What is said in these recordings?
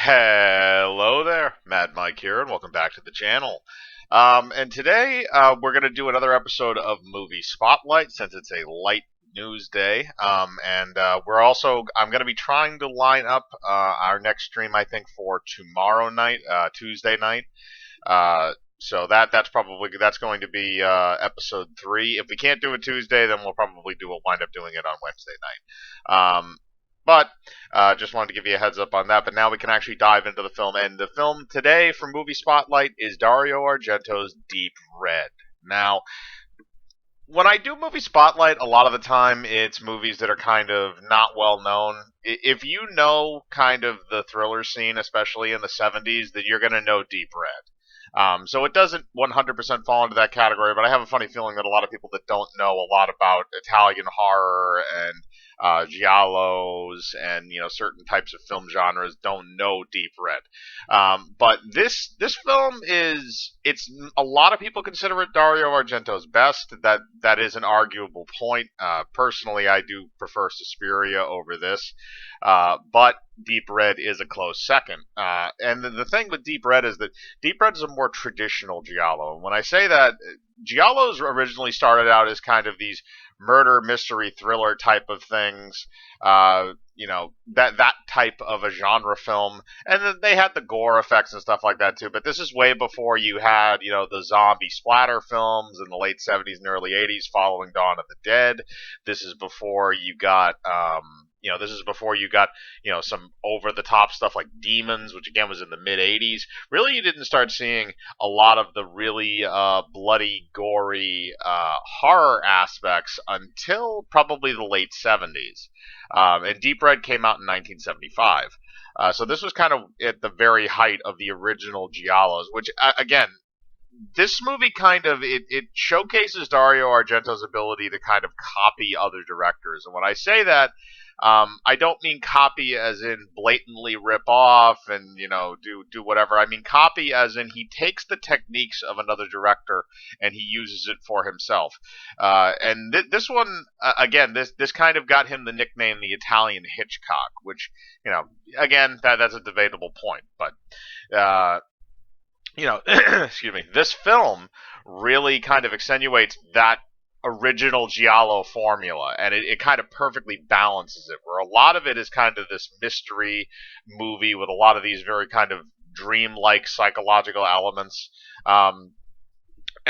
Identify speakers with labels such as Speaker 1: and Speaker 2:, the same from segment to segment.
Speaker 1: Hello there, Mad Mike here, and welcome back to the channel. And today we're going to do another episode of Movie Spotlight since it's a light news day. I'm going to be trying to line up our next stream, I think, for tomorrow night, Tuesday night. That's going to be episode 3. If we can't do it Tuesday, then we'll probably wind up doing it on Wednesday night. But just wanted to give you a heads up on that. But now we can actually dive into the film. And the film today for Movie Spotlight is Dario Argento's Deep Red. Now, when I do Movie Spotlight, a lot of the time it's movies that are kind of not well known. If you know kind of the thriller scene, especially in the 70s, then you're going to know Deep Red. So it doesn't 100% fall into that category, but I have a funny feeling that a lot of people that don't know a lot about Italian horror and giallos and certain types of film genres don't know Deep Red. But this film it's a lot of people consider it Dario Argento's best. That is an arguable point. Personally, I do prefer Suspiria over this, but Deep Red is a close second. And the thing with Deep Red is that Deep Red is a more traditional giallo. And when I say that, giallos originally started out as kind of these murder mystery thriller type of things, that type of a genre film, and then they had the gore effects and stuff like that too. But this is way before you had the zombie splatter films in the late 70s and early 80s following Dawn of the Dead. This is before you got some over the top stuff like Demons, which again was in the mid 80s. Really, you didn't start seeing a lot of the really bloody, gory horror aspects until probably the late 70s. And Deep Red came out in 1975. So this was kind of at the very height of the original giallos, which again, this movie kind of it showcases Dario Argento's ability to kind of copy other directors. And when I say that, I don't mean copy as in blatantly rip off and do whatever. I mean copy as in he takes the techniques of another director and he uses it for himself. And this one again, this kind of got him the nickname the Italian Hitchcock, which again that's a debatable point, but. Excuse me. This film really kind of accentuates that original giallo formula, and it kind of perfectly balances it, where a lot of it is kind of this mystery movie with a lot of these very kind of dreamlike psychological elements. And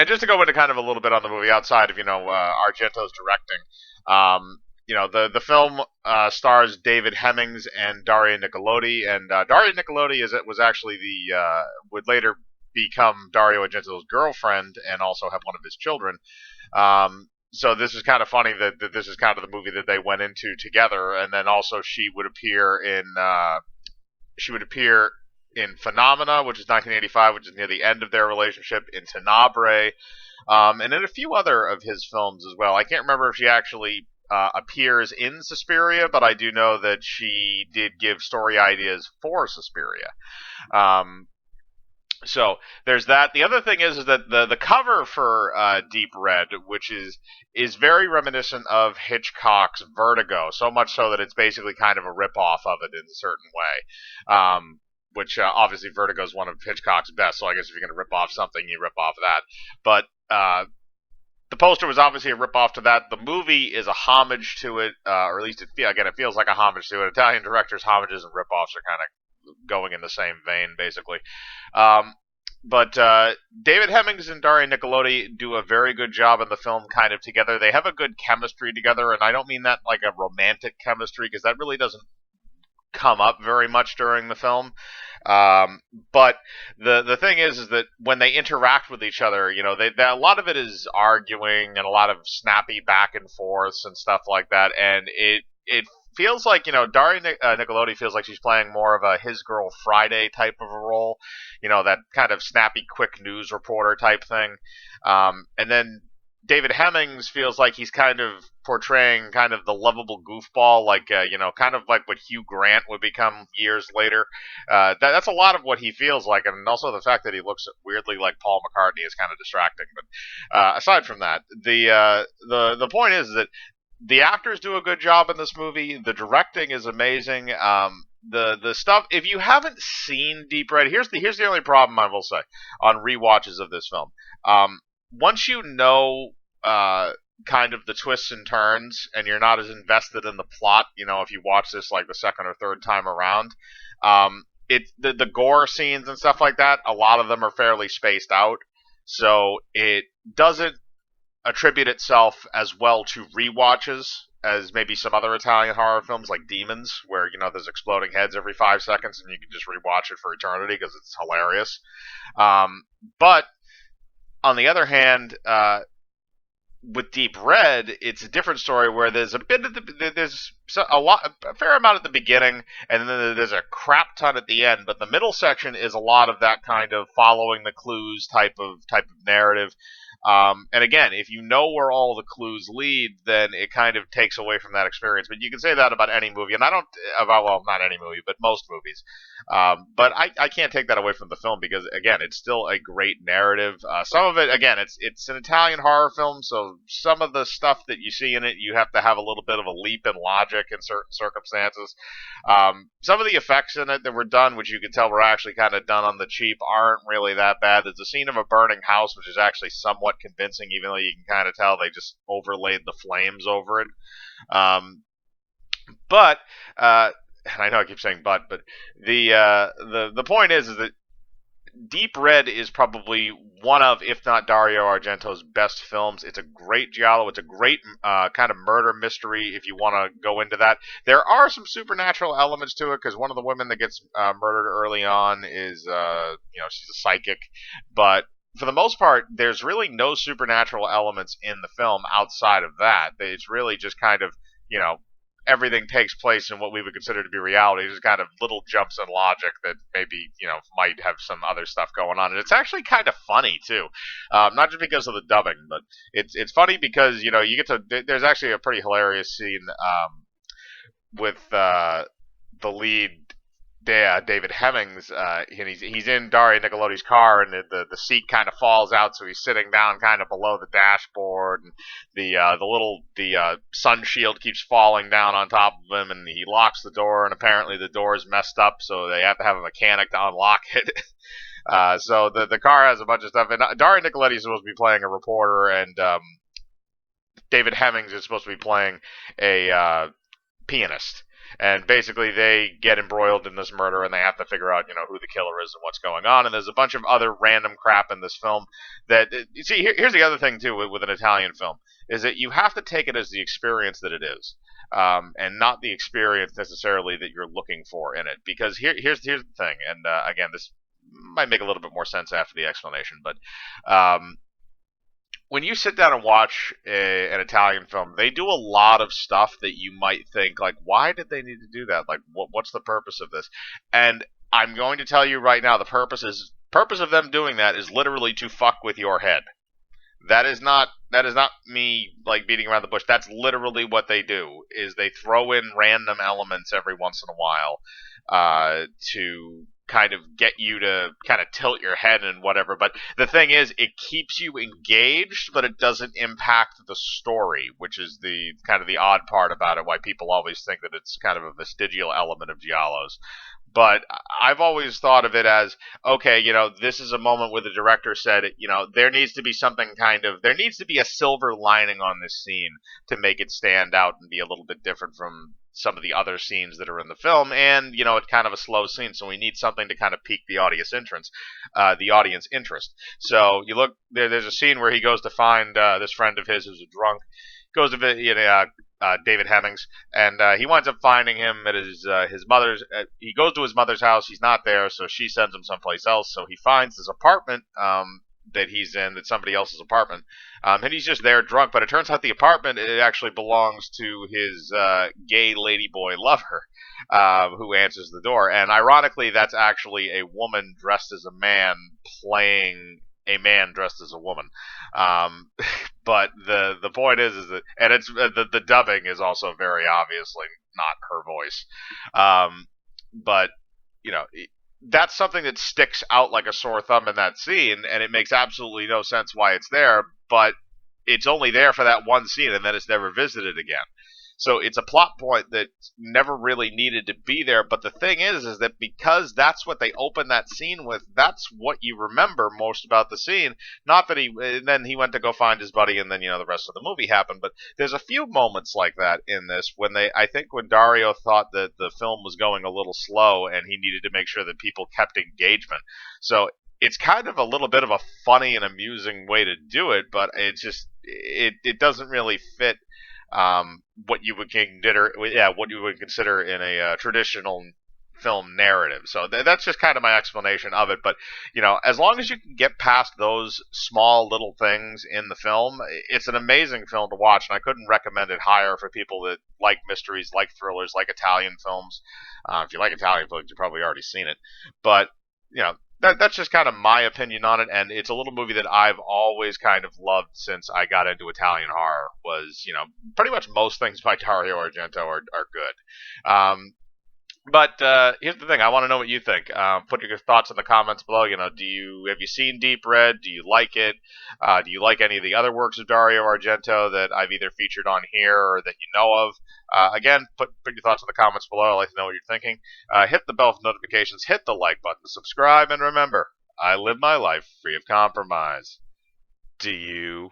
Speaker 1: just to go into kind of a little bit on the movie outside of Argento's directing, the film stars David Hemmings and Daria Nicolodi, and Daria Nicolodi was actually would later become Dario Argento's girlfriend and also have one of his children. So this is kind of funny that this is kind of the movie that they went into together, and then also she would appear in Phenomena, which is 1985, which is near the end of their relationship, in Tenebrae, and in a few other of his films as well. I can't remember if she actually appears in Suspiria, but I do know that she did give story ideas for Suspiria. So there's that. The other thing is that the cover for Deep Red, which is very reminiscent of Hitchcock's Vertigo, so much so that it's basically kind of a ripoff of it in a certain way. Which obviously Vertigo is one of Hitchcock's best, so I guess if you're going to rip off something, you rip off that. But the poster was obviously a ripoff to that. The movie is a homage to it, or at least it feels like a homage to it. Italian directors' homages and ripoffs are kind of going in the same vein, basically. But David Hemmings and Daria Nicolodi do a very good job in the film kind of together. They have a good chemistry together, and I don't mean that like a romantic chemistry, because that really doesn't come up very much during the film. But the thing is that when they interact with each other, a lot of it is arguing and a lot of snappy back and forths and stuff like that, and it feels like, Daria Nicolodi feels like she's playing more of a His Girl Friday type of a role, that kind of snappy, quick news reporter type thing. And then David Hemmings feels like he's kind of portraying kind of the lovable goofball, like, kind of like what Hugh Grant would become years later. That's a lot of what he feels like, and also the fact that he looks weirdly like Paul McCartney is kind of distracting. But aside from that, the point is that the actors do a good job in this movie. The directing is amazing. the stuff. If you haven't seen Deep Red, here's the only problem I will say on rewatches of this film. Once you know uh, kind of the twists and turns, and you're not as invested in the plot, if you watch this like the second or third time around, the gore scenes and stuff like that. A lot of them are fairly spaced out, so it doesn't attribute itself as well to rewatches as maybe some other Italian horror films like Demons, where there's exploding heads every 5 seconds and you can just rewatch it for eternity because it's hilarious. But on the other hand, with Deep Red, it's a different story where there's a fair amount at the beginning, and then there's a crap ton at the end. But the middle section is a lot of that kind of following the clues type of narrative. And again, if you know where all the clues lead, then it kind of takes away from that experience. But you can say that about any movie, and I don't about well, not any movie, but most movies. But I can't take that away from the film because again, it's still a great narrative. Some of it, again, it's an Italian horror film, so some of the stuff that you see in it, you have to have a little bit of a leap in logic in certain circumstances. Some of the effects in it that were done, which you can tell were actually kind of done on the cheap, aren't really that bad. There's a scene of a burning house, which is actually somewhat convincing, even though you can kind of tell they just overlaid the flames over it. But and I know I keep saying but the point is that Deep Red is probably one of, if not Dario Argento's best films. It's a great giallo. It's a great kind of murder mystery if you want to go into that. There are some supernatural elements to it because one of the women that gets murdered early on is, she's a psychic. But for the most part, there's really no supernatural elements in the film outside of that. It's really just kind of, everything takes place in what we would consider to be reality. There's kind of little jumps in logic that maybe might have some other stuff going on, and it's actually kind of funny too. Not just because of the dubbing, but it's funny because you get to. There's actually a pretty hilarious scene with the lead. David Hemmings, and he's in Daria Nicolodi's car, and the seat kind of falls out, so he's sitting down kind of below the dashboard, and the sun shield keeps falling down on top of him, and he locks the door, and apparently the door is messed up, so they have to have a mechanic to unlock it. So the car has a bunch of stuff, and Daria Nicolodi is supposed to be playing a reporter, and David Hemmings is supposed to be playing a pianist. And basically, they get embroiled in this murder, and they have to figure out, who the killer is and what's going on. And there's a bunch of other random crap in this film that, you see, here's the other thing, too, with an Italian film, is that you have to take it as the experience that it is, and not the experience necessarily that you're looking for in it. Because here's the thing, and again, this might make a little bit more sense after the explanation, but when you sit down and watch an Italian film, they do a lot of stuff that you might think, like, why did they need to do that? Like, what's the purpose of this? And I'm going to tell you right now, the purpose of them doing that is literally to fuck with your head. That is not me like beating around the bush. That's literally what they do. Is they throw in random elements every once in a while to kind of get you to kind of tilt your head and whatever. But the thing is, it keeps you engaged, but it doesn't impact the story, which is the kind of the odd part about it. Why people always think that it's kind of a vestigial element of giallos. But I've always thought of it as, okay, this is a moment where the director said, there needs to be there needs to be a silver lining on this scene to make it stand out and be a little bit different from some of the other scenes that are in the film. And, it's kind of a slow scene, so we need something to kind of pique the audience interest. So you look, there's a scene where he goes to find this friend of his who's a drunk, goes to David Hemmings, and he winds up finding him at his mother's. He goes to his mother's house. He's not there, so she sends him someplace else. So he finds this apartment that he's in, that's somebody else's apartment, and he's just there drunk. But it turns out the apartment, it actually belongs to his gay ladyboy lover, who answers the door. And ironically, that's actually a woman dressed as a man playing a man dressed as a woman. But the point is that, and it's the dubbing is also very obviously not her voice. But that's something that sticks out like a sore thumb in that scene, and it makes absolutely no sense why it's there. But it's only there for that one scene, and then it's never visited again. So it's a plot point that never really needed to be there. But the thing is that because that's what they opened that scene with, that's what you remember most about the scene. Not that then he went to go find his buddy, and then the rest of the movie happened. But there's a few moments like that in this when I think when Dario thought that the film was going a little slow, and he needed to make sure that people kept engagement. So it's kind of a little bit of a funny and amusing way to do it, but it doesn't really fit what you would consider, what you would consider in a traditional film narrative. So that's just kind of my explanation of it. But as long as you can get past those small little things in the film, it's an amazing film to watch, and I couldn't recommend it higher for people that like mysteries, like thrillers, like Italian films. If you like Italian films, you've probably already seen it. But that's just kind of my opinion on it, and it's a little movie that I've always kind of loved since I got into Italian horror. Was pretty much most things by Dario Argento are good. But here's the thing: I want to know what you think. Put your thoughts in the comments below. Have you seen Deep Red? Do you like it? Do you like any of the other works of Dario Argento that I've either featured on here or that you know of? Again, put your thoughts in the comments below. I'd like to know what you're thinking. Hit the bell for notifications. Hit the like button. Subscribe, and remember, I live my life free of compromise. Do you?